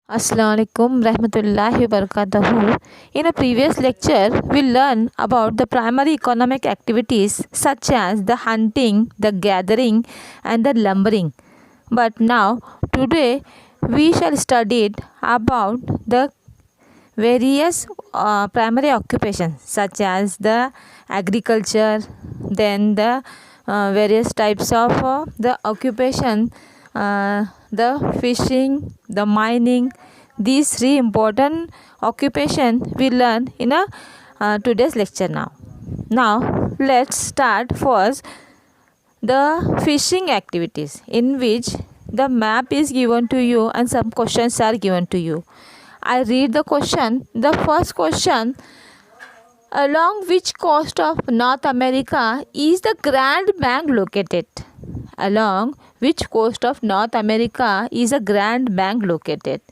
Assalamualaikum rahmatullahi wabarakatuh. In a previous lecture, we learned about the primary economic activities such as the hunting, the gathering, and the lumbering. But now, today, we shall study about the various primary occupations such as the agriculture, then the various types of the occupation, the fishing, the mining. These three important occupation we learn in a today's lecture. Now let's start first the fishing activities, in which the map is given to you and some questions are given to you. I read the question. The first question: along which coast of North America is the Grand Bank located? Along which coast of North America is a Grand Bank located?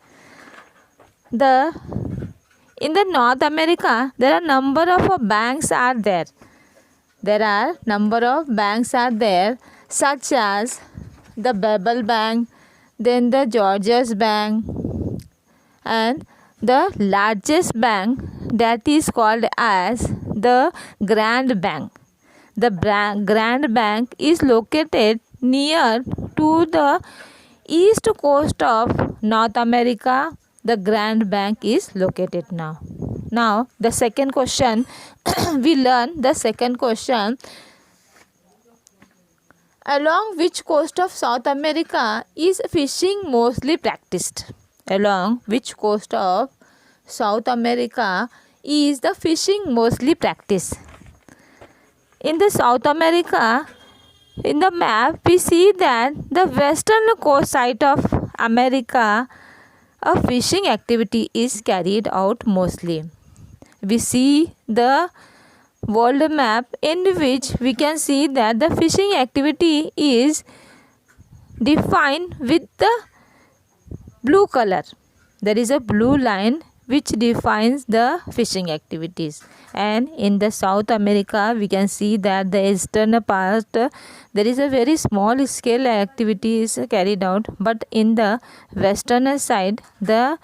The in the North America there are number of banks are there. There are number of banks are there, such as the Babel Bank, then the Georges Bank, and the largest bank that is called as the Grand Bank. The Grand Bank is located near to the east coast of North America. The Grand Bank is located now. Now the second question we learn the second question: along which coast of South America is fishing mostly practiced? Along which coast of South America is the fishing mostly practiced? In the South America, in the map, we see that the western coast side of America, a fishing activity is carried out mostly. We see the world map, in which we can see that the fishing activity is defined with the blue color. There is a blue line which defines the fishing activities, and in the South America we can see that the eastern part there is a very small scale activity is carried out, but in the western side the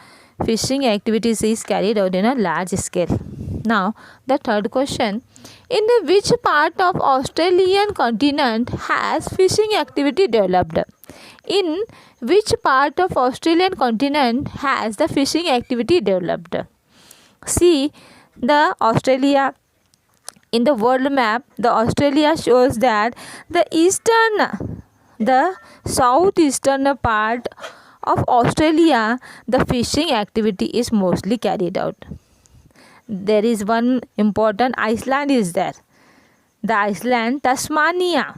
fishing activities is carried out in a large scale. Now the third question: in which part of Australian continent has fishing activity developed? In which part of Australian continent has the fishing activity developed? See the Australia. In the world map, the Australia shows that the southeastern part of Australia, the fishing activity is mostly carried out. There is one important island is there. The island Tasmania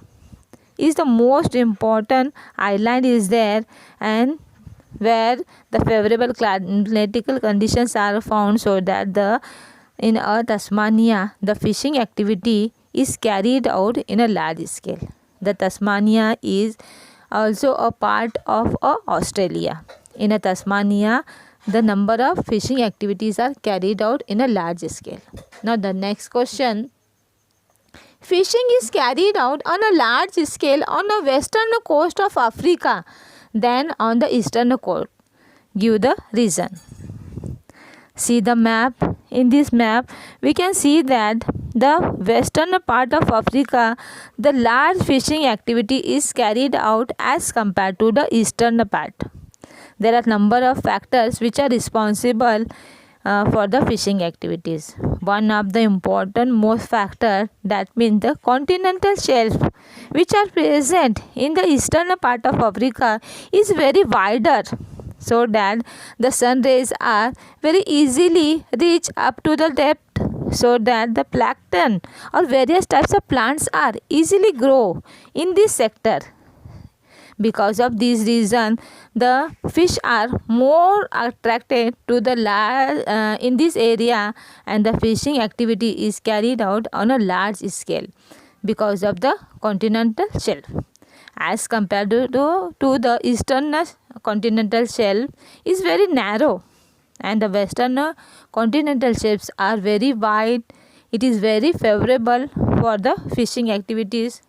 is the most important island is there, and where the favorable climatical conditions are found, so that the in Tasmania the fishing activity is carried out in a large scale. The Tasmania is also a part of Australia. In Tasmania the number of fishing activities are carried out in a large scale. Now the next question: fishing is carried out on a large scale on the western coast of Africa than on the eastern coast. Give the reason. See the map. In this map we can see that the western part of Africa, the large fishing activity is carried out as compared to the eastern part. There are number of factors which are responsible for the fishing activities. One of the important most factor, that means the continental shelf which are present in the eastern part of Africa is very wider, so that the sun rays are very easily reach up to the depth, so that the plankton or various types of plants are easily grow in this sector. Because of this reason, the fish are more attracted to the in this area, and the fishing activity is carried out on a large scale because of the continental shelf. As compared to the eastern continental shelf is very narrow, and the western continental shelves are very wide. It is very favorable for the fishing activities.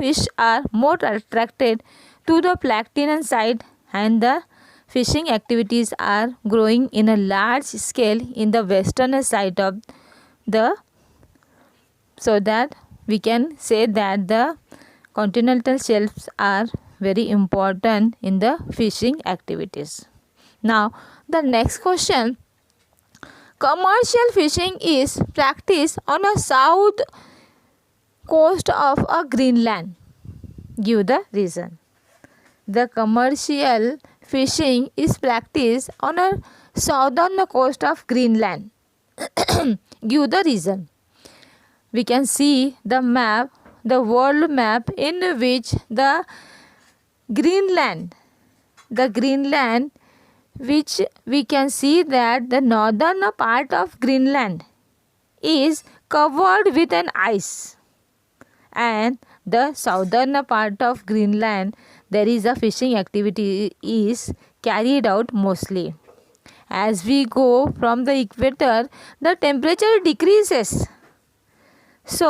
Fish are more attracted to the plankton side, and the fishing activities are growing in a large scale in the western side of the, so that we can say that the continental shelves are very important in the fishing activities. Now the next question: commercial fishing is practiced on a south coast of a Greenland. Give the reason. The commercial fishing is practiced on a southern coast of Greenland. Give the reason. We can see the map, the world map, in which the Greenland, which we can see that the northern part of Greenland is covered with an ice, and the southern part of Greenland there is a fishing activity is carried out mostly. As we go from the equator, the temperature decreases. So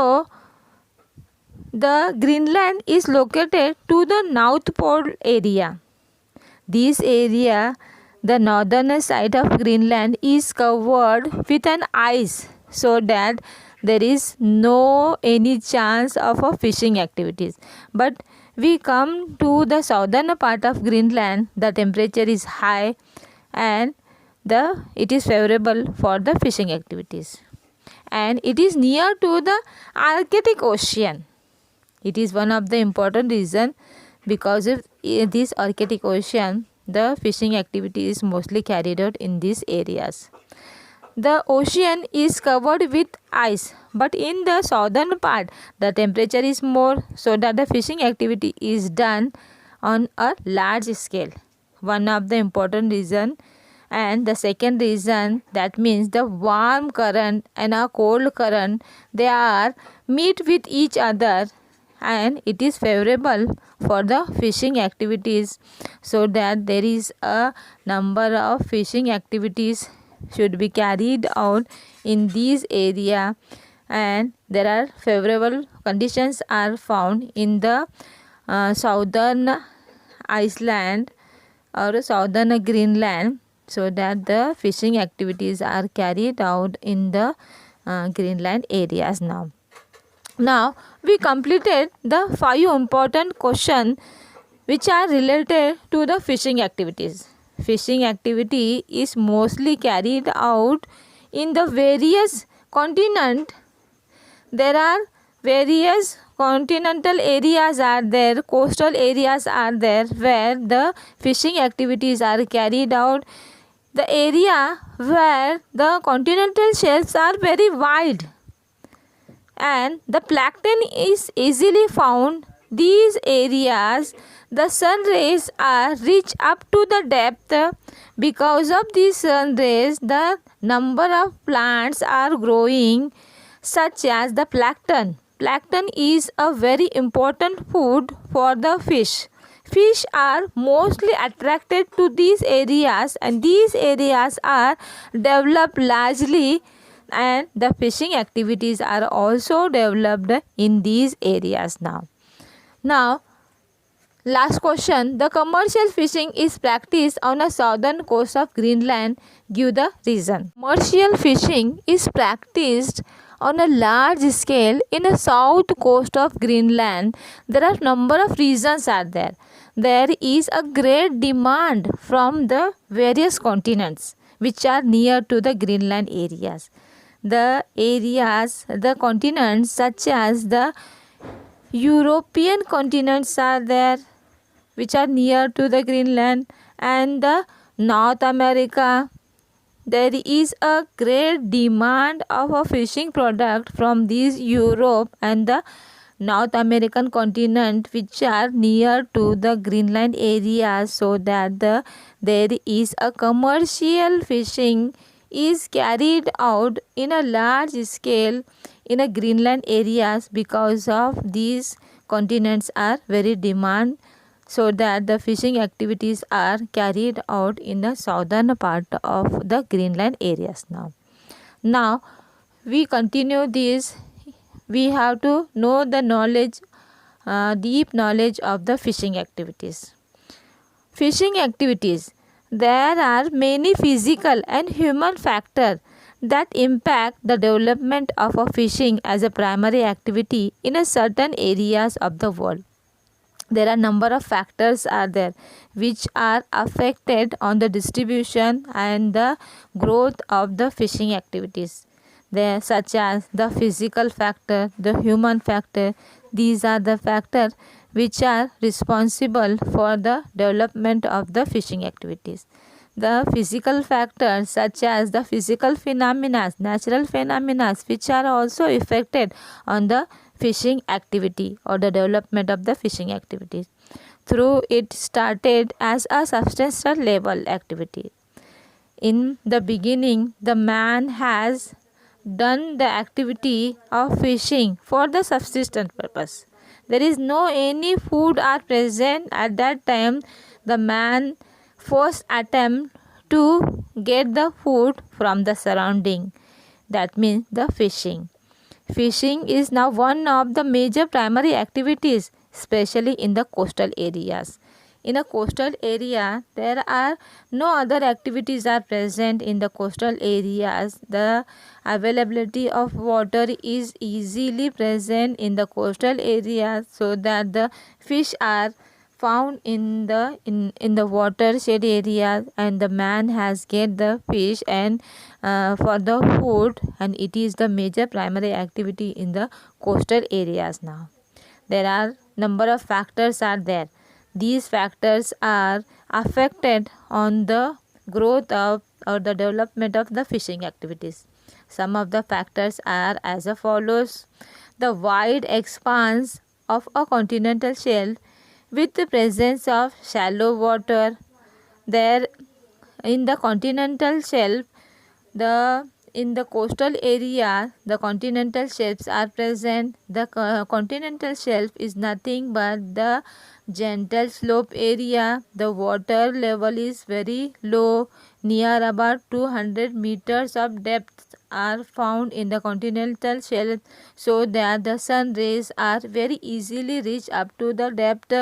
the Greenland is located to the North Pole area. This area, the northern side of Greenland, is covered with an ice, so that there is no any chance of a fishing activities. But we come to the southern part of Greenland, the temperature is high and it is favorable for the fishing activities. And it is near to the Arctic Ocean. It is one of the important reason, because of this Arctic Ocean, the fishing activity is mostly carried out in these areas. The ocean is covered with ice, but in the southern part the temperature is more, so that the fishing activity is done on a large scale. One of the important reason. And the second reason, that means the warm current and a cold current, they are meet with each other, and it is favorable for the fishing activities, so that there is a number of fishing activities should be carried out in this area, and there are favorable conditions are found in the southern Iceland or southern Greenland, so that the fishing activities are carried out in the Greenland areas. Now we completed the 5 important questions which are related to the fishing activities. Fishing activity is mostly carried out in the various continents. There are various continental areas are there, coastal areas are there, where the fishing activities are carried out. The area where the continental shelves are very wide and the plankton is easily found, these areas the sun rays are reach up to the depth. Because of these sun rays, the number of plants are growing, such as the plankton. Plankton is a very important food for the fish. Fish are mostly attracted to these areas, and these areas are developed largely, and the fishing activities are also developed in these areas. Now last question: the commercial fishing is practiced on the southern coast of Greenland. Give the reason. Commercial fishing is practiced on a large scale in the south coast of Greenland. There are number of reasons are there. There is a great demand from the various continents which are near to the Greenland areas. The areas, the continents such as the European continents are there, which are near to the Greenland, and the North America. There is a great demand of a fishing product from these Europe and the North American continent, which are near to the Greenland area, so that there is a commercial fishing is carried out in a large scale in a Greenland areas, because of these continents are very demand, so that the fishing activities are carried out in the southern part of the Greenland areas. Now we continue this. We have to know the knowledge, deep knowledge of the fishing activities. Fishing activities. There are many physical and human factors that impact the development of a fishing as a primary activity in a certain areas of the world. There are number of factors are there which are affected on the distribution and the growth of the fishing activities. There such as the physical factor, the human factor. These are the factors which are responsible for the development of the fishing activities. The physical factors such as the physical phenomena, natural phenomena which are also affected on the fishing activity or the development of the fishing activities. Through it started as a substantial level activity. In the beginning, the man has done the activity of fishing for the subsistence purpose. There is no any food are present at that time. The man first attempt to get the food from the surrounding. That means the fishing. Fishing is now one of the major primary activities, especially in the coastal areas. In a coastal area, there are no other activities are present in the coastal areas. The availability of water is easily present in the coastal areas, so that the fish are found in the watershed area, and the man has get the fish and for the food, and it is the major primary activity in the coastal areas. Now there are number of factors are there. These factors are affected on the growth of or the development of the fishing activities. Some of the factors are as follows: the wide expanse of a continental shelf with the presence of shallow water. There in the continental shelf, the in the coastal area, the continental shelves are present. The continental shelf is nothing but the gentle slope area. The water level is very low, near about 200 meters of depth are found in the continental shelf, so that the sun rays are very easily reach up to the depth,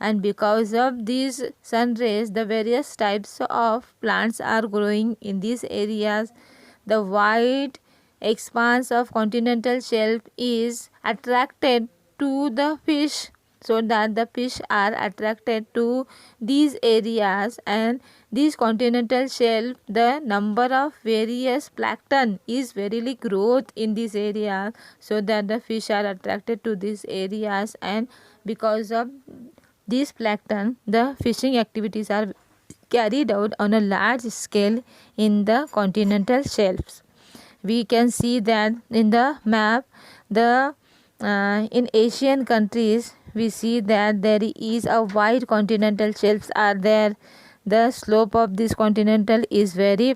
and because of these sun rays, the various types of plants are growing in these areas. The wide expanse of continental shelf is attracted to the fish, so that the fish are attracted to these areas, and these continental shelf, the number of various plankton is very growth in this area, so that the fish are attracted to these areas, and because of these plankton, the fishing activities are carried out on a large scale in the continental shelves. We can see that in the map, the in Asian countries, we see that there is a wide continental shelves are there. The slope of this continental is very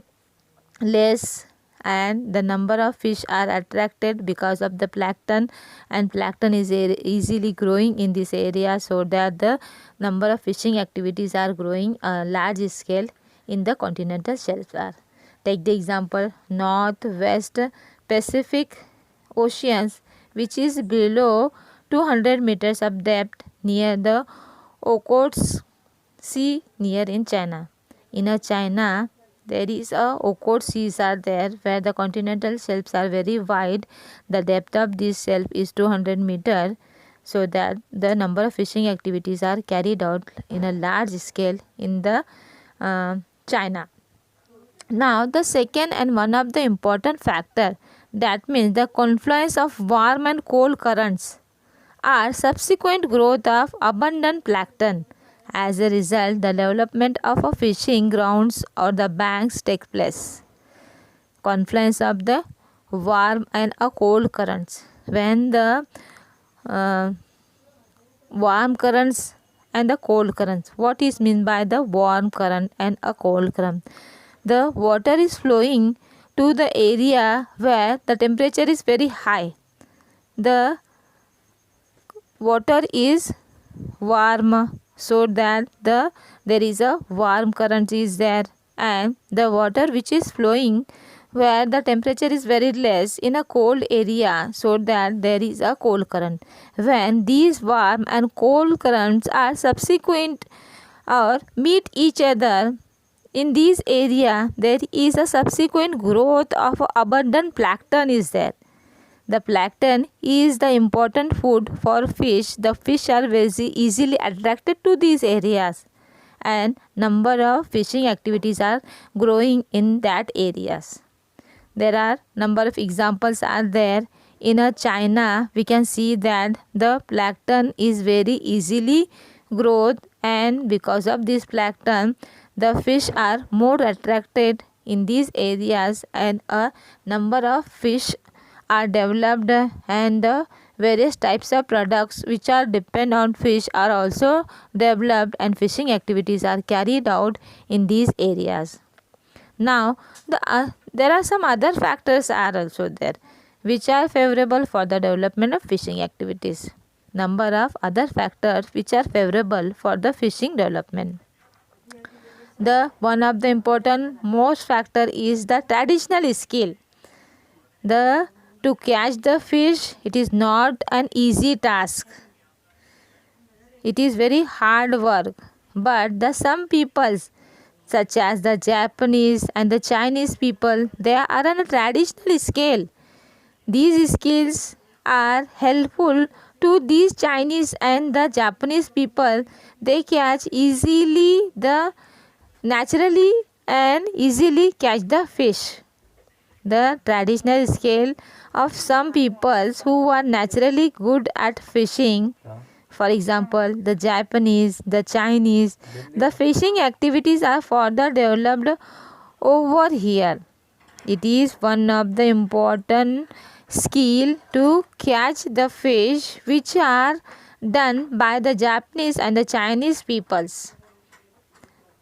less, and the number of fish are attracted because of the plankton, and plankton is easily growing in this area, so that the number of fishing activities are growing large scale in the continental shelves are. Take the example Northwest Pacific Oceans, which is below 200 meters of depth near the Okhotsk Sea near in China. In China, there is a Okhotsk seas are there, where the continental shelves are very wide. The depth of this shelf is 200 meter, so that the number of fishing activities are carried out in a large scale in the China. Now the second and one of the important factor, that means the confluence of warm and cold currents, are subsequent growth of abundant plankton. As a result, the development of a fishing grounds or the banks take place. Confluence of the warm and a cold currents. When the warm currents and the cold currents, what is meant by the warm current and a cold current? The water is flowing to the area where the temperature is very high. The water is warm, so that there is a warm current is there, and the water which is flowing where the temperature is very less in a cold area, so that there is a cold current. When these warm and cold currents are subsequent or meet each other In this area, there is a subsequent growth of abundant plankton is there. The plankton is the important food for fish. The fish are very easily attracted to these areas, and number of fishing activities are growing in that areas. There are number of examples are there. In China, we can see that the plankton is very easily growth, and because of this plankton, the fish are more attracted in these areas, and a number of fish are developed, and the various types of products which are depend on fish are also developed, and fishing activities are carried out in these areas. Now there are some other factors are also there which are favorable for the development of fishing activities. Number of other factors which are favorable for the fishing development. The one of the important most factor is the traditional skill. The to catch the fish, it is not an easy task. It is very hard work. But the some peoples such as the Japanese and the Chinese people, they are on a traditional scale. These skills are helpful to these Chinese and the Japanese people. They catch easily the naturally and easily catch the fish. The traditional skill of some peoples who are naturally good at fishing, for example the Japanese, the Chinese, the fishing activities are further developed over here. It is one of the important skill to catch the fish which are done by the Japanese and the Chinese peoples.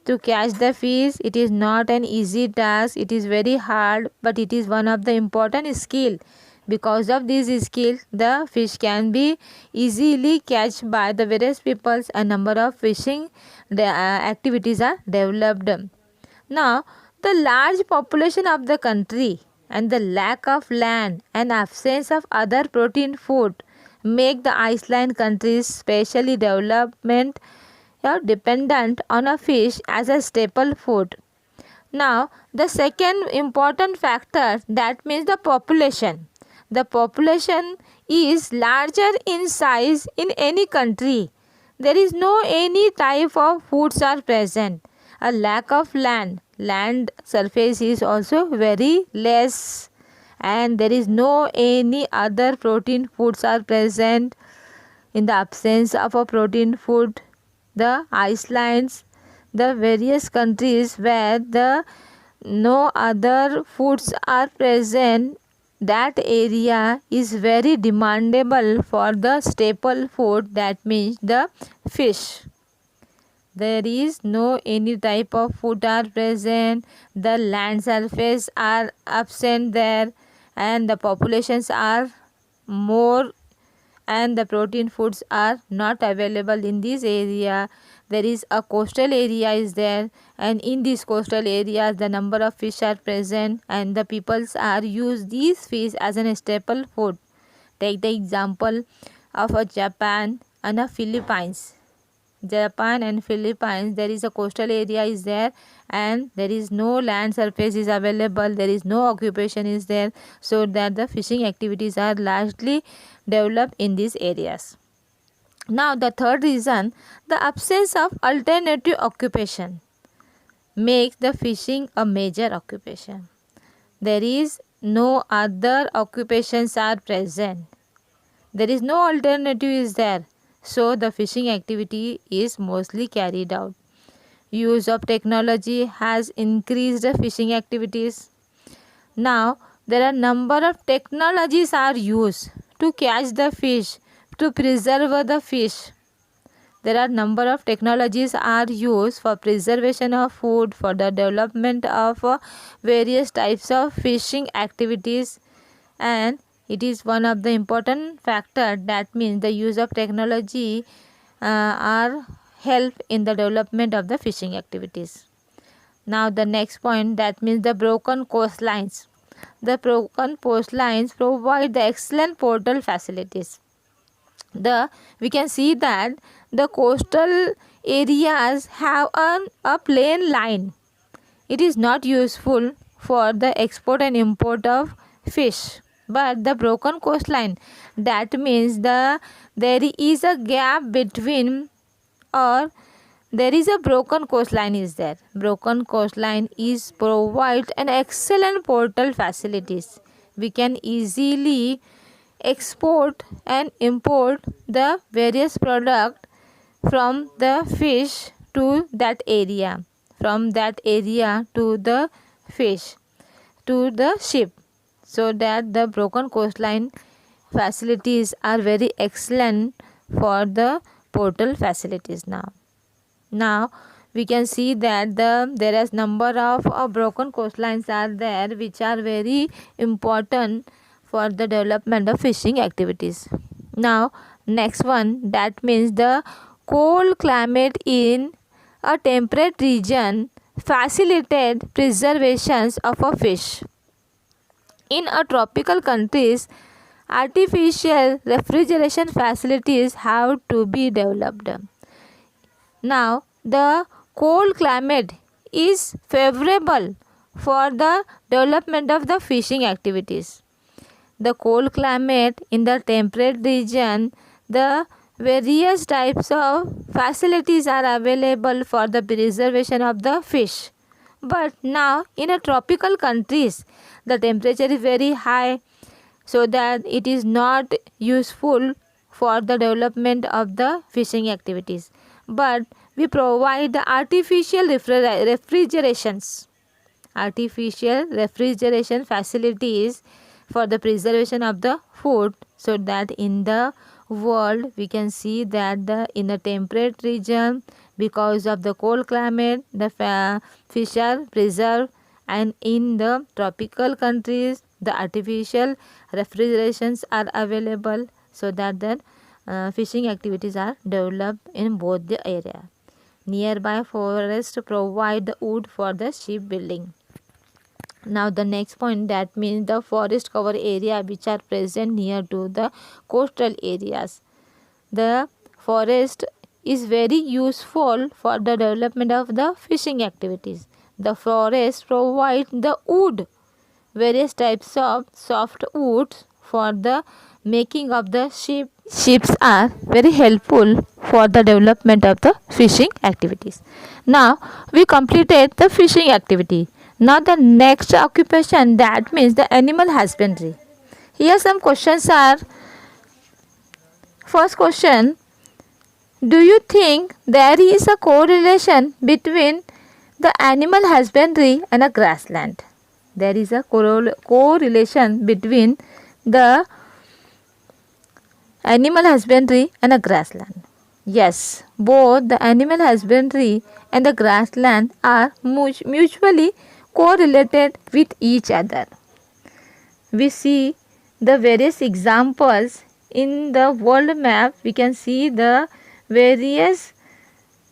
To catch the fish, it is not an easy task, it is very hard, but it is one of the important skill. Because of this skill, the fish can be easily catched by the various peoples. A number of fishing activities are developed. Now, the large population of the country and the lack of land and absence of other protein food make the island countries specially development dependent on a fish as a staple food. Now, the second important factor, that means the population. The population is larger in size in any country. There is no any type of foods are present. A lack of land surface is also very less, and there is no any other protein foods are present. In the absence of a protein food, the islands, the various countries where the no other foods are present, that area is very demandable for the staple food, that means the fish. There is no any type of food are present, the land surface are absent there, and the populations are more, and the protein foods are not available in this area. There is a coastal area is there, and in these coastal areas the number of fish are present, and the peoples are use these fish as an staple food. Take the example of a Japan and a Philippines. Japan and Philippines, there is a coastal area is there, and there is no land surface is available, there is no occupation is there, so that the fishing activities are largely developed in these areas. Now the third reason, the absence of alternative occupation makes the fishing a major occupation. There is no other occupations are present, there is no alternative is there, so the fishing activity is mostly carried out. Use of technology has increased the fishing activities. Now there are number of technologies are used to catch the fish, to preserve the fish. There are number of technologies are used for preservation of food, for the development of various types of fishing activities, and it is one of the important factor, that means the use of technology are help in the development of the fishing activities. Now the next point, that means the broken coastlines. The broken coastlines provide the excellent portal facilities. We can see that the coastal areas have a plain line, it is not useful for the export and import of fish. But the broken coastline, that means there is a gap between, or there is a broken coastline is there. Broken coastline is provide an excellent portal facilities. We can easily export and import the various product from the fish to that area, from that area to the fish, to the ship, so that the broken coastline facilities are very excellent for the portal facilities. Now we can see that there is number of broken coastlines are there, which are very important for the development of fishing activities. Now next one, that means the cold climate in a temperate region facilitate preservations of a fish. In a tropical countries, artificial refrigeration facilities have to be developed. Now, the cold climate is favorable for the development of the fishing activities. The cold climate in the temperate region, the various types of facilities are available for the preservation of the fish. But now in a tropical countries, the temperature is very high, so that it is not useful for the development of the fishing activities. But we provide the artificial refrigeration facilities for the preservation of the food, so that in the world we can see that in a temperate region, because of the cold climate, the fish are preserved, and in the tropical countries the artificial refrigerations are available, so that the fishing activities are developed in both the area. Nearby forests provide the wood for the ship building. Now the next point, that means the forest cover area which are present near to the coastal areas. The forest is very useful for the development of the fishing activities. The forest provide the wood, various types of soft woods for the making of the ship. Ships are very helpful for the development of the fishing activities. Now we completed the fishing activity. Now the next occupation, that means the animal husbandry. Here some questions are. First question, do you think there is a correlation between the animal husbandry and a grassland? There is a correlation between the animal husbandry and a grassland. Yes, both the animal husbandry and the grassland are mutually correlated with each other. We see the various examples in the world map. We can see the various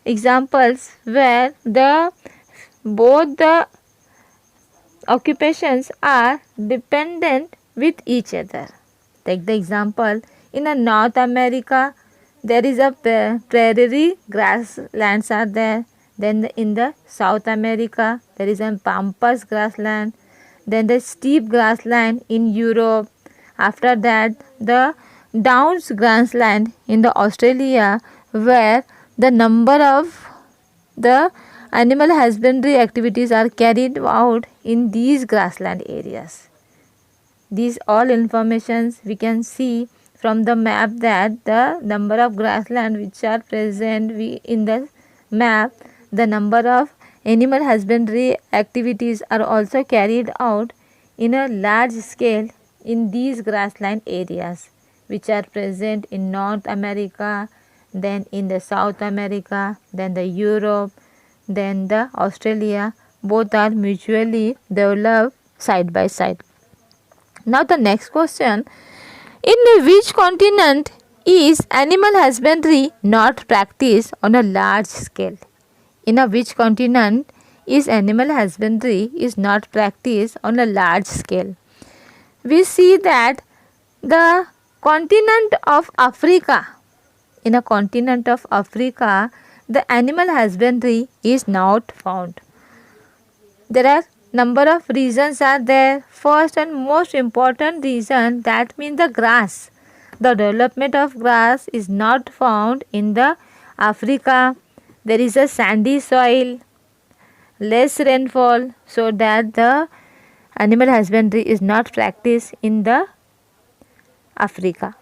examples where both the occupations are dependent with each other. Take the example, in North America there is a prairie grasslands are there. Then in the South America there is a pampas grassland. Then the steppe grassland in Europe. After that the downs grassland in the Australia, where the number of the animal husbandry activities are carried out in these grassland areas. These all informations we can see from the map, that the number of grassland which are present in the map, the number of animal husbandry activities are also carried out in a large scale in these grassland areas, which are present in North America, then in the South America, then the Europe, then the Australia. Both are mutually developed side by side. Now the next question, in which continent is animal husbandry not practiced on a large scale? In which continent is animal husbandry is not practiced on a large scale? We see that the continent of Africa, in a continent of Africa, the animal husbandry is not found. There are number of reasons are there. First and most important reason, that means the grass. The development of grass is not found in the Africa. There is a sandy soil, less rainfall, so that the animal husbandry is not practiced in the Africa.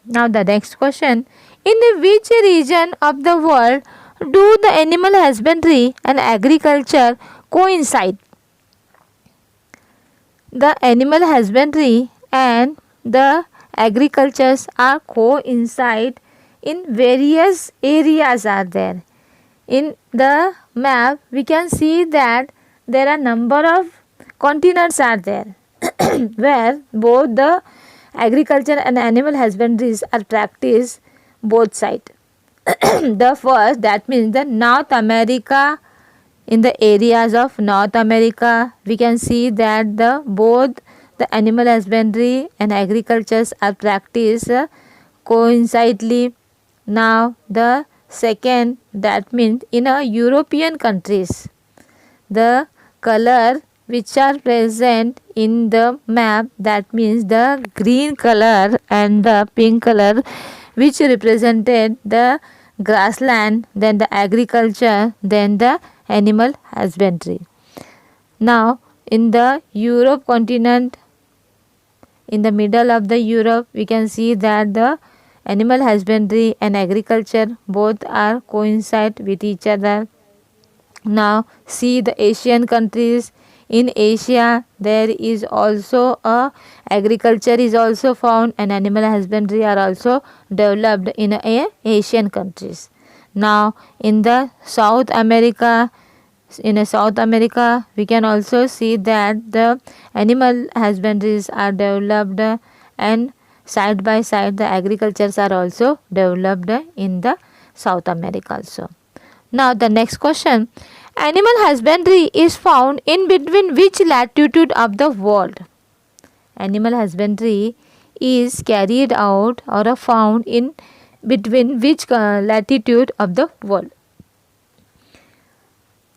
Now the next question, in which region of the world do the animal husbandry and agriculture coincide? The animal husbandry and the agricultures are coincide in various areas are there. In the map we can see that there are number of continents are there where both the agriculture and animal husbandries are practiced both side. The first, that means the North America. In the areas of North America we can see that the both the animal husbandry and agricultures are practiced coincidentally. Now the second, that means in a European countries, the color which are present in the map, that means the green color and the pink color, which represented the grassland, then the agriculture, then the animal husbandry. Now in the Europe continent, in the middle of the Europe we can see that the animal husbandry and agriculture both are coincide with each other. Now see the Asian countries. In Asia there is also a agriculture is also found and animal husbandry are also developed in Asian countries. Now in the South America, we can also see that the animal husbandries are developed and side by side the agricultures are also developed in the South America also. Now the next question, animal husbandry is found in between which latitude of the world? Animal husbandry is carried out or found in between which latitude of the world?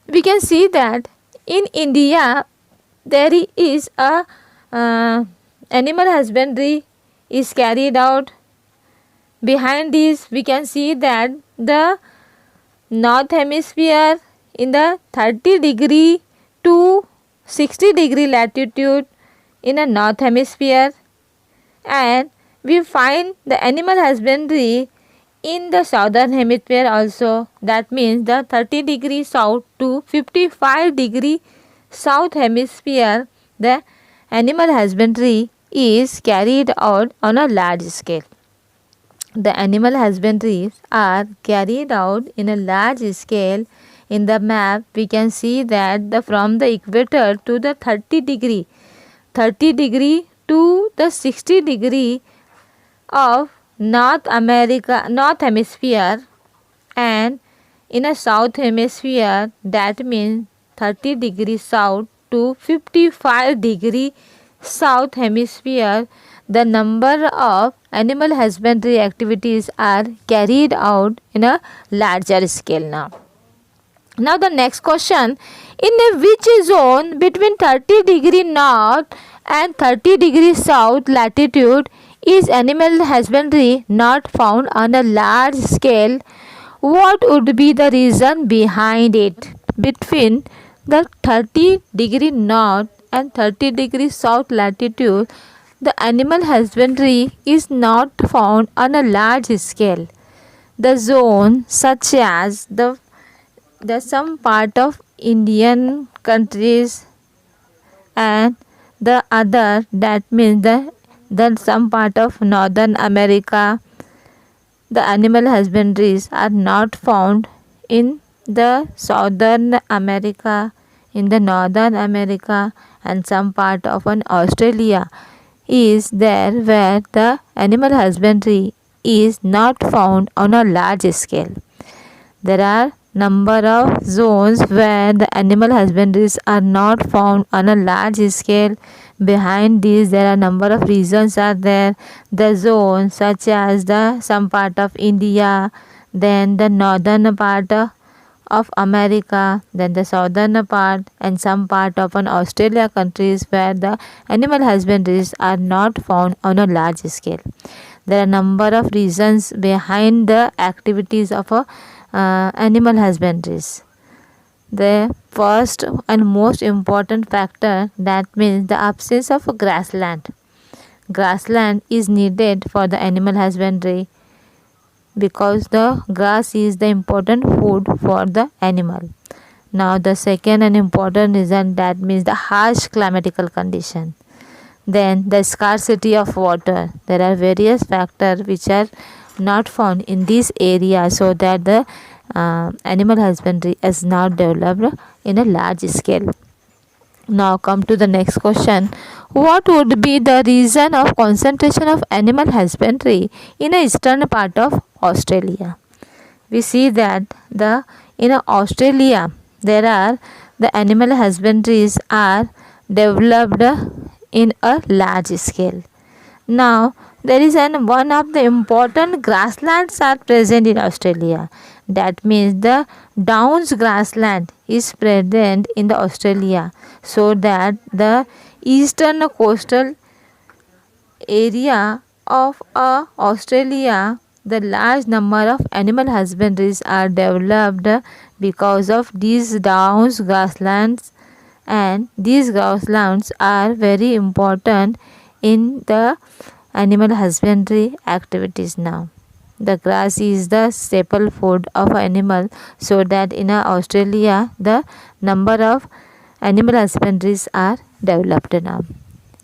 We can see that in India there is a animal husbandry is carried out. Behind this we can see that the north hemisphere in the 30° to 60° latitude in a north hemisphere, and we find the animal husbandry in the southern hemisphere also, that means the 30° south to 55° south hemisphere the animal husbandry is carried out on a large scale. The animal husbandries are carried out in a large scale. In the map we can see that from the equator to the 30° to the 60° of North hemisphere, and in a south hemisphere, that means 30° south to 55° south hemisphere, the number of animal husbandry activities are carried out in a larger scale. Now the next question, in which zone between 30° north and 30° south latitude is animal husbandry not found on a large scale? What would be the reason behind it? Between the 30° north and 30° south latitude, the animal husbandry is not found on a large scale. The zone such as the some part of Indian countries and the other, that means the some part of Northern America, the animal husbandries are not found in the Southern America, in the Northern America, and some part of an Australia is there where the animal husbandry is not found on a large scale. There are number of zones where the animal husbandries are not found on a large scale. Behind these there are number of reasons are there. The zones such as the some part of India, then the northern part of America, then the southern part and some part of an Australia countries where the animal husbandries are not found on a large scale. There are a number of reasons behind the activities of a animal husbandries. The first and most important factor, that means the absence of a grassland. Grassland is needed for the animal husbandry because the grass is the important food for the animal. Now the second and important reason, that means the harsh climatical condition. Then the scarcity of water. There are various factors which are not found in this area, so that the animal husbandry is not developed in a large scale. Now come to the next question. What would be the reason of concentration of animal husbandry in the eastern part of Australia? We see that in Australia there are the animal husbandries are developed in a large scale. Now there is one of the important grasslands are present in Australia. That means the Downs grassland is present in the Australia, so that the eastern coastal area of Australia, the large number of animal husbandries are developed because of these Downs grasslands, and these grasslands are very important in the animal husbandry activities. Now the grass is the staple food of animal, so that in Australia the number of animal husbandries are developed now.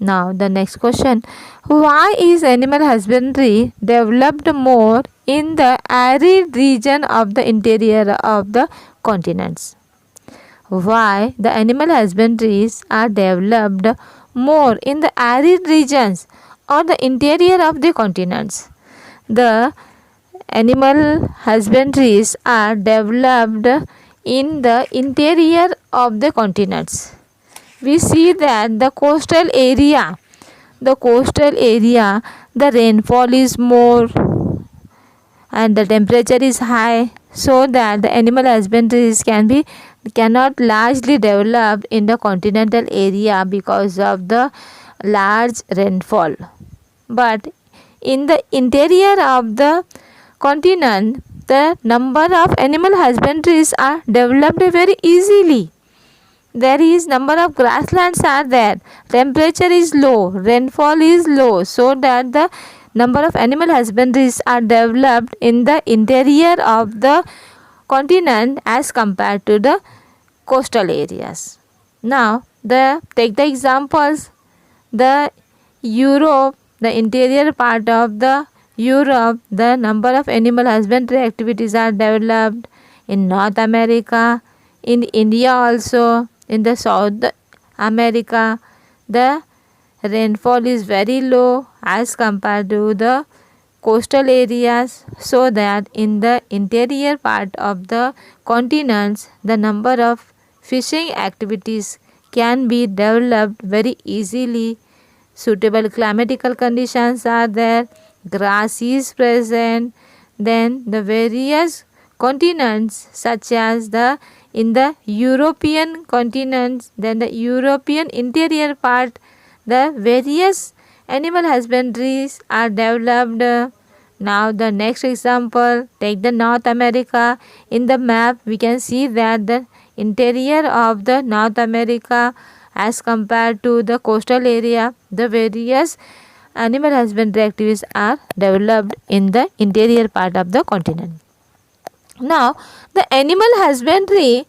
Now the next question, why is animal husbandry developed more in the arid region of the interior of the continents? Why the animal husbandries are developed more in the arid regions or the interior of the continents? The animal husbandries are developed in the interior of the continents. We see that the coastal area, the rainfall is more and the temperature is high, so that the animal husbandries cannot largely develop in the continental area because of the large rainfall. But in the interior of the continent, the number of animal husbandries are developed very easily. There is number of grasslands are there, temperature is low, rainfall is low, so that the number of animal husbandries are developed in the interior of the continent as compared to the coastal areas. Now take the examples, the Europe, the interior part of the Europe, the number of animal husbandry activities are developed. In North America, in India also, in the South America, the rainfall is very low as compared to the coastal areas, so that in the interior part of the continents the number of fishing activities can be developed very easily. Suitable climatical conditions are there, grass is present. Then the various continents, such as in the European continents, then the European interior part, the various animal husbandries are developed. Now the next example, take the North America. In the map we can see that the interior of the North America as compared to the coastal area, the various animal husbandry activities are developed in the interior part of the continent. Now the animal husbandry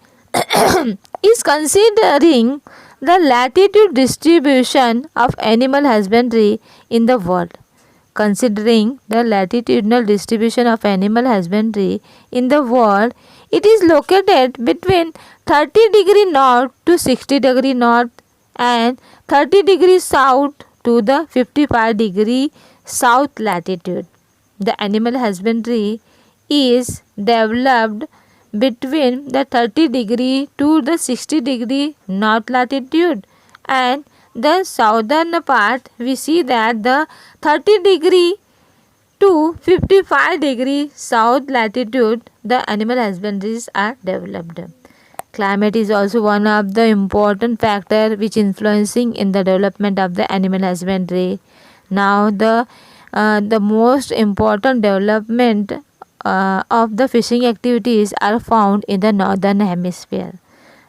is considering the latitude distribution of animal husbandry in the world. Considering the latitudinal distribution of animal husbandry in the world, it is located between 30° north to 60° north and 30° south to the 55° south latitude. The animal husbandry is developed between the 30° to the 60° north latitude, and the southern part we see that the 30° to 55 degree south latitude, the animal husbandries are developed. Climate is also one of the important factor which influencing in the development of the animal husbandry. Now the most important development of the fishing activities are found in the northern hemisphere.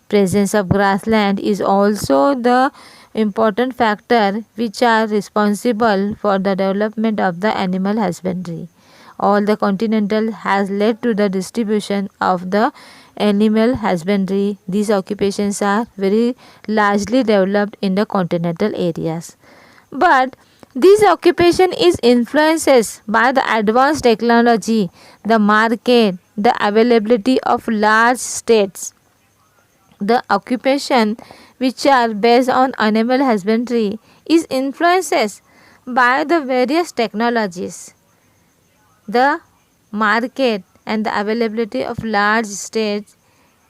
Presence of grassland is also the important factor which are responsible for the development of the animal husbandry. All the continental has led to the distribution of the animal husbandry. These occupations are very largely developed in the continental areas. But this occupation is influenced by the advanced technology, the market, the availability of large states. The occupation which are based on animal husbandry is influenced by the various technologies, the market and the availability of large states.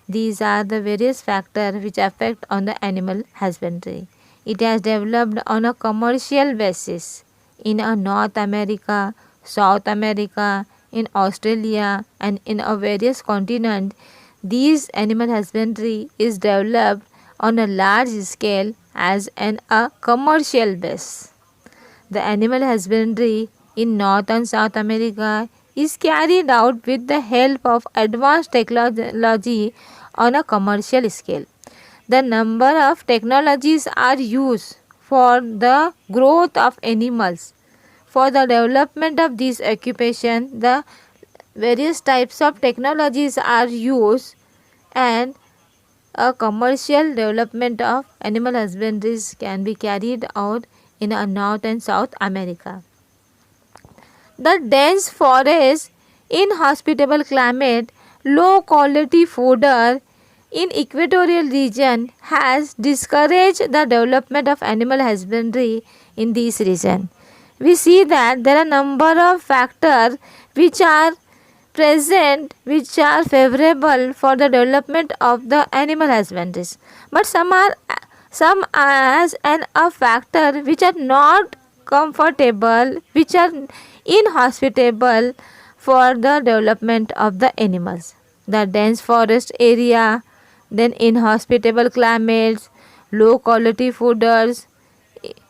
These are the various factors which affect on the animal husbandry. It has developed on a commercial basis in North America, South America, in Australia and in a various continents. These animal husbandry is developed on a large scale as a commercial base. The animal husbandry in North and South America is carried out with the help of advanced technology on a commercial scale. The number of technologies are used for the growth of animals. For the development of this occupation, the various types of technologies are used and a commercial development of animal husbandries can be carried out in North and South America. The dense forest, inhospitable climate, low quality fodder in equatorial region has discouraged the development of animal husbandry in this region. We see that there are number of factors which are present which are favorable for the development of the animal husbandries, but some as a factor which are not comfortable, which are inhospitable for the development of the animals. The dense forest area, then inhospitable climates, low quality fooders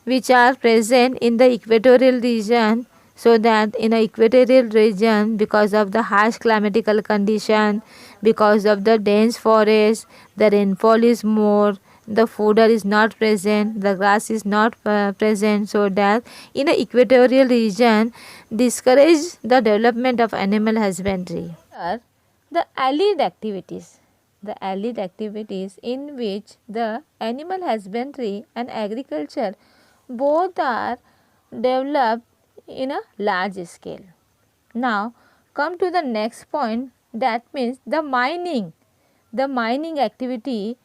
which are present in the equatorial region, so that in a equatorial region, because of the harsh climatical condition, because of the dense forest, the rainfall is more, the fodder is not present, the grass is not present, so that in a equatorial region discourage the development of animal husbandry. Here, the allied activities. The allied activities in which the animal husbandry and agriculture both are developed in a large scale. Now come to the next point, that means the mining. The mining activity.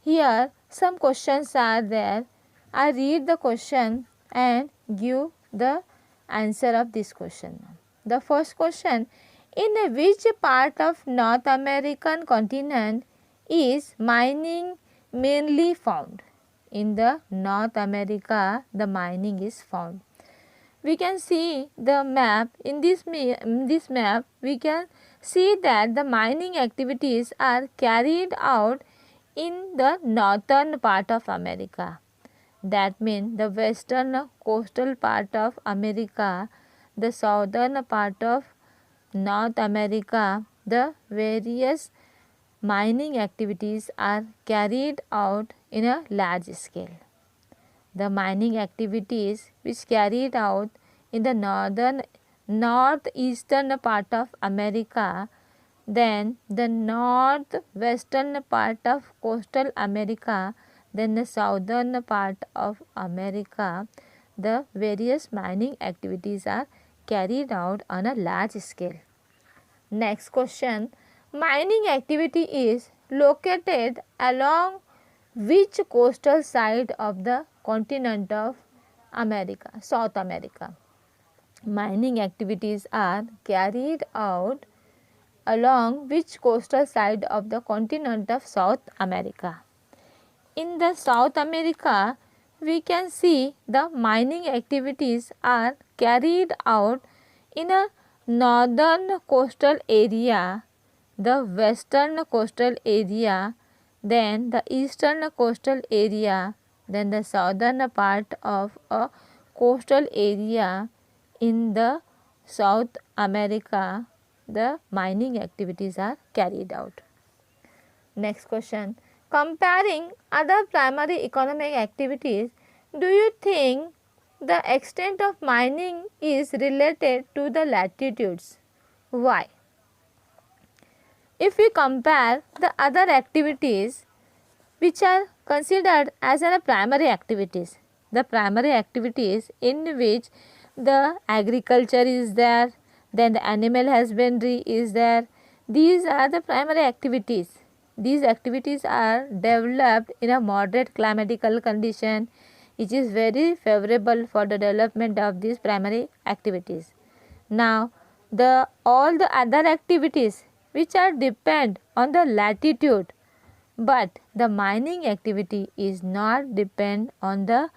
Here some questions are there. I read the question and give the answer of this question. The first question, in which part of North American continent is mining mainly found? In the North America the mining is found. We can see the map. In this map we can see that the mining activities are carried out in the northern part of America. That means the western coastal part of America, the southern part of North America, the various mining activities are carried out in a large scale. The mining activities which carried out in the northeastern part of America, then the northwestern part of coastal America, then the southern part of America, the various mining activities are carried out on a large scale. Next question, mining activity is located along which coastal side of the continent of America, South America? Mining activities are carried out along which coastal side of the continent of South America? In the South America, we can see the mining activities are carried out In a northern coastal area, the western coastal area, then the eastern coastal area, then the southern part of a coastal area in the South America, the mining activities are carried out. Next question. Comparing other primary economic activities, do you think the extent of mining is related to the latitudes? Why? If we compare the other activities which are considered as primary activities, the primary activities in which the agriculture is there, then the animal husbandry is there, these are the primary activities. These activities are developed in a moderate climatical condition which is very favorable for the development of these primary activities. Now, all the other activities which are depend on the latitude, but the mining activity is not depend on the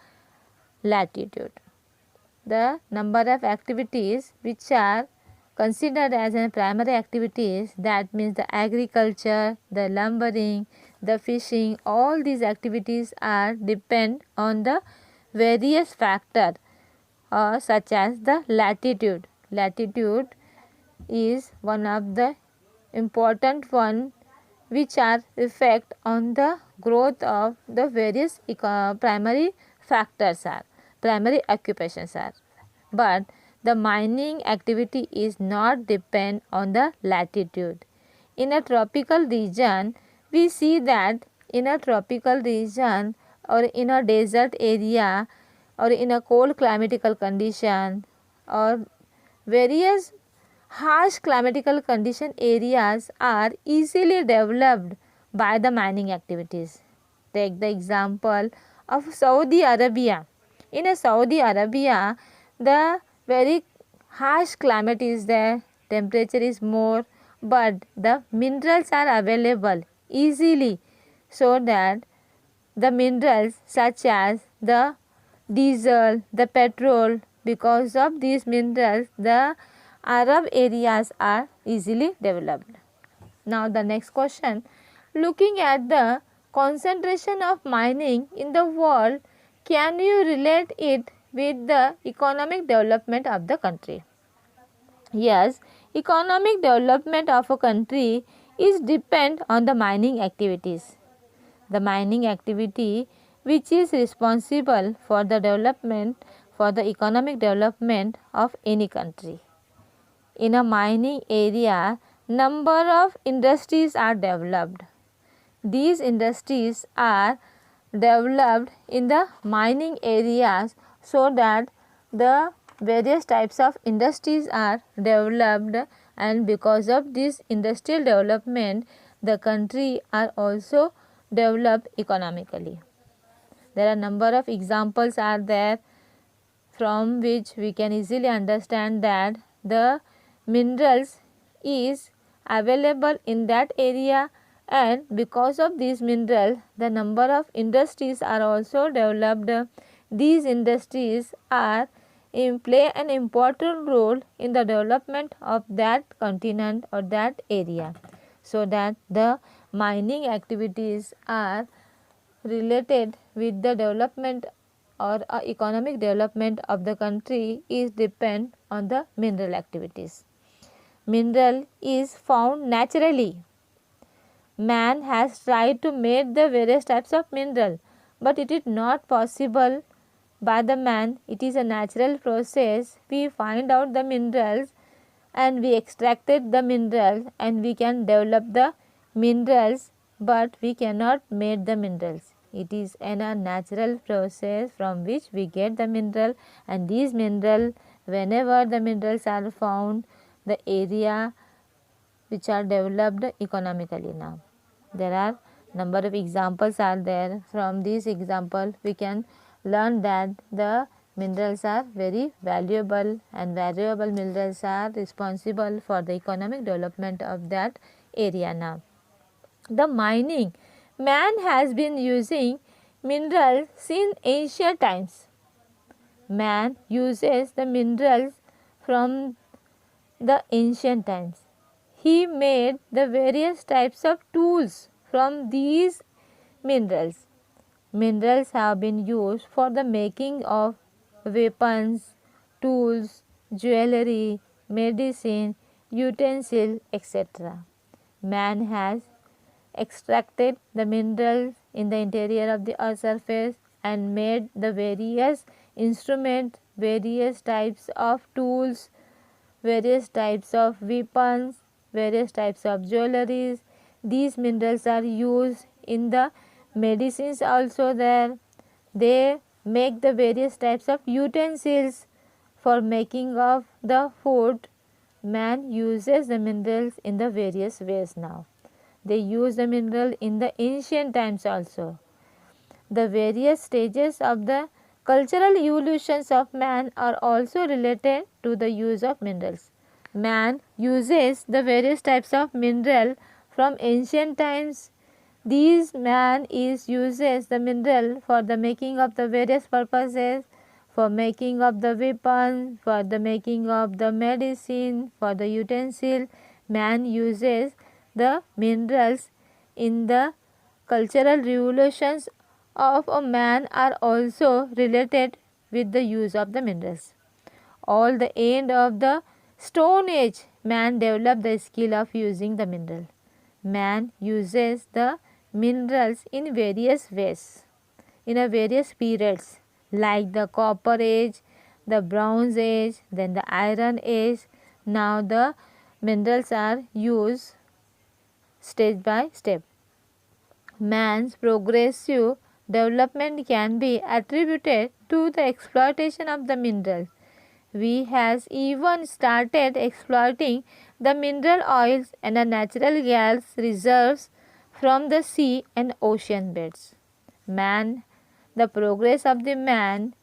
latitude. The number of activities which are considered as primary activities, that means the agriculture, the lumbering, the fishing, all these activities are depend on the various factors such as the latitude. Latitude is one of the important one which are effect on the growth of the various primary factors are primary occupations are, but the mining activity is not depend on the latitude. In a tropical region, we see that in a tropical region or in a desert area or in a cold climatical condition or various harsh climatical condition areas are easily developed by the mining activities. Take the example of Saudi Arabia. In a Saudi Arabia, the very harsh climate is there, temperature is more, but the minerals are available easily, so that the minerals such as the diesel, the petrol, because of these minerals the Arab areas are easily developed. Now the next question, looking at the concentration of mining in the world, can you relate it with the economic development of the country? Yes, economic development of a country is depend on the mining activities. The mining activity which is responsible for the development, for the economic development of any country. In a mining area, number of industries are developed. These industries are developed in the mining areas, so that the various types of industries are developed, and because of this industrial development the country are also developed economically. There are number of examples are there from which we can easily understand that the minerals is available in that area, and because of these minerals the number of industries are also developed. These industries are play an important role in the development of that continent or that area, so that the mining activities are related with the development or economic development of the country is depend on the mineral activities. Mineral is found naturally. Man has tried to make the various types of mineral, but it is not possible by the man. It is a natural process. We find out the minerals and we extracted the minerals and we can develop the minerals, but we cannot make the minerals. It is a natural process from which we get the mineral, and these mineral, whenever the minerals are found, the area which are developed economically. Now there are number of examples are there. From these example we can learn that the minerals are very valuable, and valuable minerals are responsible for the economic development of that area. Now the mining, man has been using minerals since ancient times. Man uses the minerals from the ancient times. He made the various types of tools from these minerals. Minerals have been used for the making of weapons, tools, jewelry, medicine, utensil, etc. Man has extracted the minerals in the interior of the earth's surface and made the various instruments, various types of tools, various types of weapons, various types of jewelries. These minerals are used in the medicines also there. They make the various types of utensils for making of the food. Man uses the minerals in the various ways now. They use the mineral in the ancient times also. The various stages of the cultural evolutions of man are also related to the use of minerals. Man uses the various types of mineral from ancient times. These man uses the mineral for the making of the various purposes, for making of the weapon, for the making of the medicine, for the utensil. Man uses the minerals in the cultural revolutions of a man are also related with the use of the minerals. All the end of the Stone Age, man developed the skill of using the mineral. Man uses the minerals in various ways, in a various periods like the Copper Age, the Bronze Age, then the Iron Age. Now the minerals are used stage by step. Man's progressive development can be attributed to the exploitation of the minerals. We has even started exploiting the mineral oils and the natural gas reserves from the sea and ocean beds. The progress of the man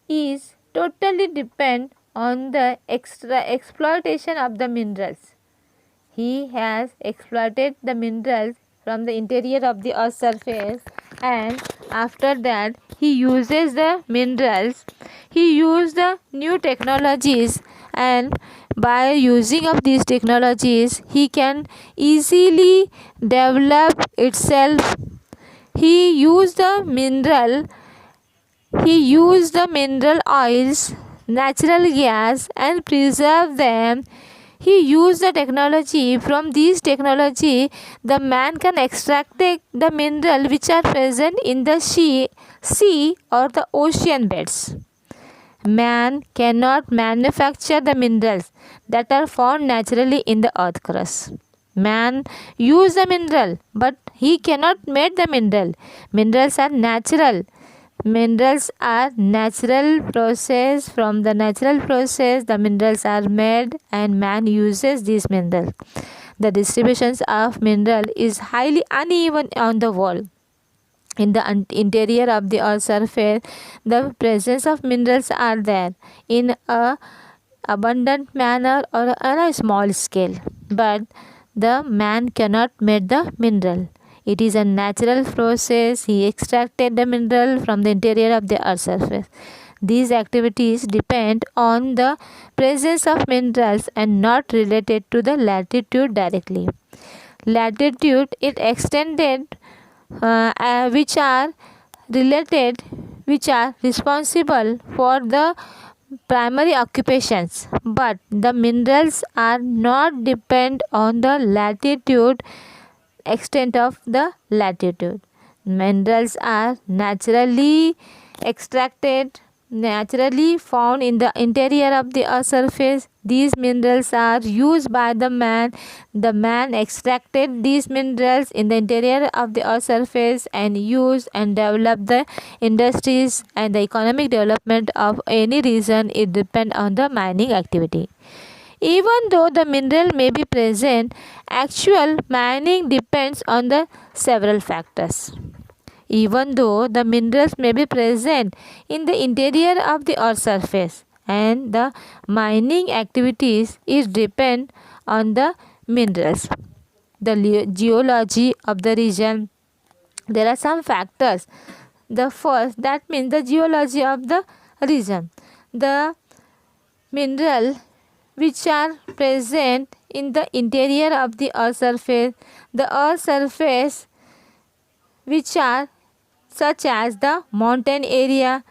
is totally depend on the exploitation of the minerals. He has exploited the minerals from the interior of the earth's surface, and after that he uses the minerals. He used the new technologies, and by using of these technologies he can easily develop itself. He used the mineral he used the mineral oils, natural gas, and preserved them. He used the technology. From these technology, the man can extract the mineral which are present in the sea or the ocean beds. Man cannot manufacture the minerals that are found naturally in the earth crust. Man use the mineral, but he cannot make the mineral. Minerals are natural. Minerals are natural process. From the natural process the minerals are made, and man uses these minerals. The distributions of mineral is highly uneven on the world. In the interior of the earth's surface, the presence of minerals are there in a abundant manner or on a small scale, but the man cannot make the mineral. It is a natural process. He extracted the mineral from the interior of the earth's surface. These activities depend on the presence of minerals and not related to the latitude directly. Latitude is extended which are related, which are responsible for the primary occupations, but the minerals are not depend on the latitude extent of the latitude. Minerals are naturally extracted, naturally found in the interior of the earth's surface. These minerals are used by the man. The man extracted these minerals in the interior of the earth's surface and used and developed the industries, and the economic development of any region it depend on the mining activity. Even though the mineral may be present, actual mining depends on the several factors. Even though the minerals may be present in the interior of the earth's surface, and the mining activities is depend on the minerals. The geology of the region, there are some factors. The first, that means the geology of the region. The mineral which are present in the interior of the earth surface. The earth surface which are such as the mountain area.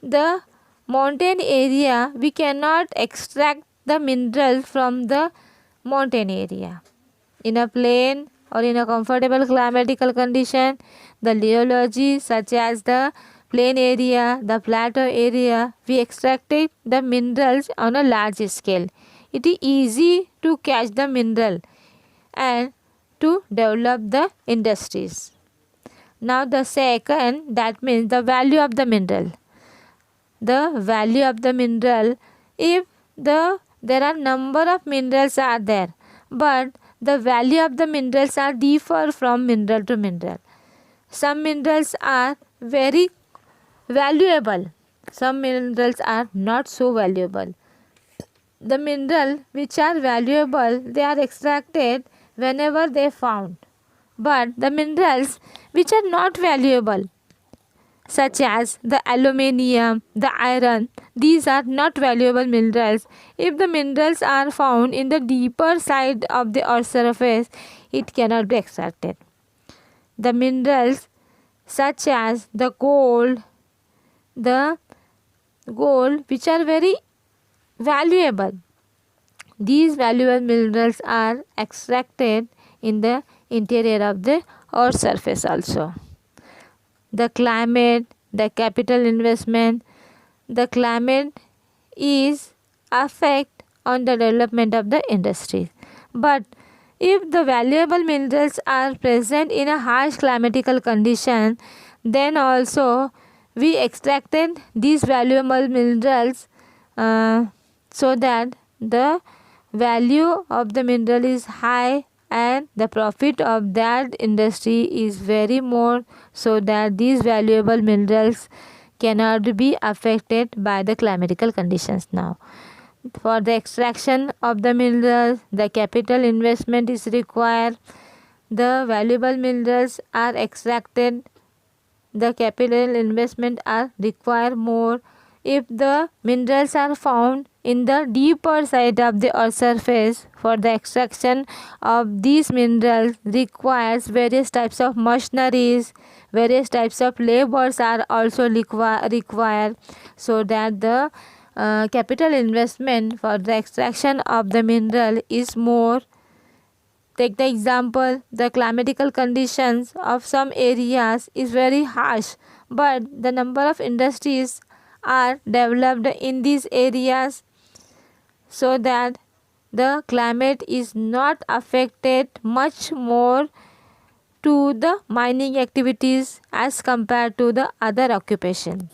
The mountain area, we cannot extract the mineral from the mountain area. In a plain or in a comfortable climatical condition, the geology such as the plain area, the plateau area, we extracted the minerals on a large scale. It is easy to catch the mineral and to develop the industries. Now the second, that means the value of the mineral. The value of the mineral, if there are number of minerals are there, but the value of the minerals are differ from mineral to mineral. Some minerals are very valuable, some minerals are not so valuable. The mineral which are valuable, they are extracted whenever they found, but the minerals which are not valuable, such as the aluminium, the iron, these are not valuable minerals. If the minerals are found in the deeper side of the earth surface, it cannot be extracted. The minerals such as the gold which are very valuable, these valuable minerals are extracted in the interior of the earth surface also. The climate, the capital investment, the climate is affect on the development of the industry. But if the valuable minerals are present in a harsh climatical condition, then also we extracted these valuable minerals so that the value of the mineral is high and the profit of that industry is very more, so that these valuable minerals cannot be affected by the climatical conditions. Now for the extraction of the minerals, the capital investment is required. The valuable minerals are extracted, the capital investment are required more. If the minerals are found in the deeper side of the earth surface, for the extraction of these minerals requires various types of machineries, various types of labors are also required, so that the capital investment for the extraction of the mineral is more. Take the example, the climatical conditions of some areas is very harsh, but the number of industries are developed in these areas, so that the climate is not affected much more to the mining activities as compared to the other occupation.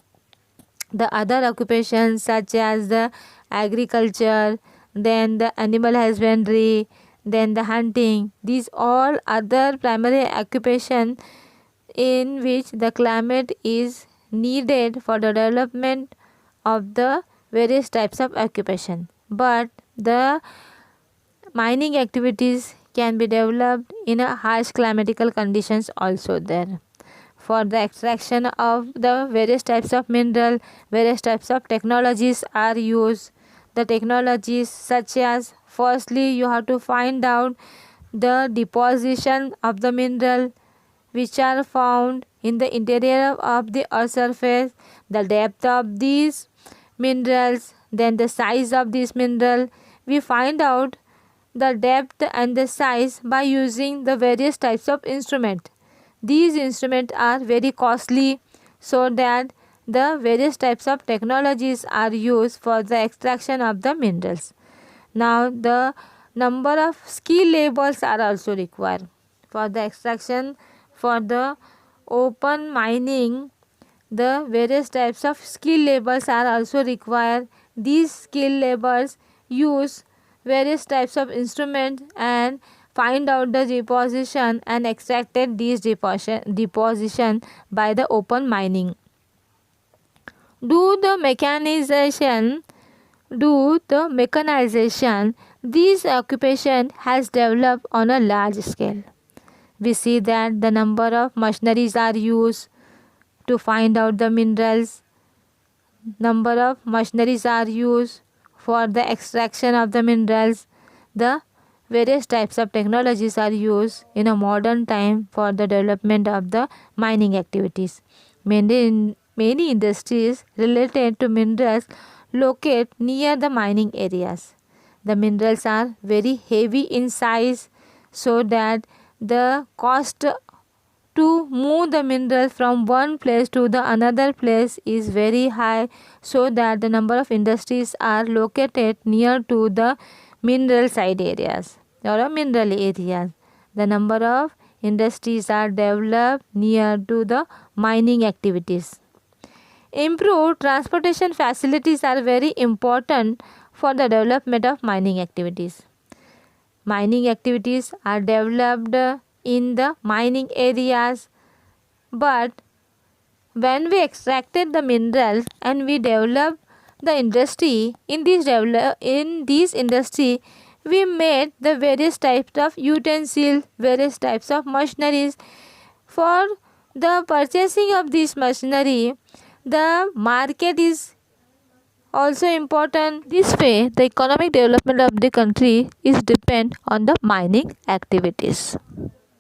The other occupations such as the agriculture, then the animal husbandry, then the hunting, these all other primary occupation in which the climate is needed for the development of the various types of occupation. But the mining activities can be developed in a harsh climatical conditions also there. For the extraction of the various types of mineral, various types of technologies are used. The technologies such as, firstly you have to find out the deposition of the mineral which are found in the interior of the earth surface, the depth of these minerals, then the size of this mineral. We find out the depth and the size by using the various types of instrument. These instruments are very costly, so that the various types of technologies are used for the extraction of the minerals. Now the number of skilled laborers are also required for the extraction. For the open mining, the various types of skilled laborers are also required. These skilled laborers use various types of instruments and find out the deposition and extracted these deposition by the open mining. Due to mechanization, this occupation has developed on a large scale. We see that the number of machineries are used to find out the minerals. Number of machineries are used For the extraction of the minerals, the various types of technologies are used in a modern time for the development of the mining activities. Many industries related to minerals locate near the mining areas. The minerals are very heavy in size, so that the cost to move the mineral from one place to the another place is very high, so that the number of industries are located near to the mineral side areas or a mineral areas. The number of industries are developed near to the mining activities. Improved transportation facilities are very important for the development of mining activities. Mining activities are developed in the mining areas, but when we extracted the mineral and we developed the industry in this industry, we made the various types of utensils, various types of machineries. For the purchasing of this machinery, the market is also important. This way, the economic development of the country is depend on the mining activities.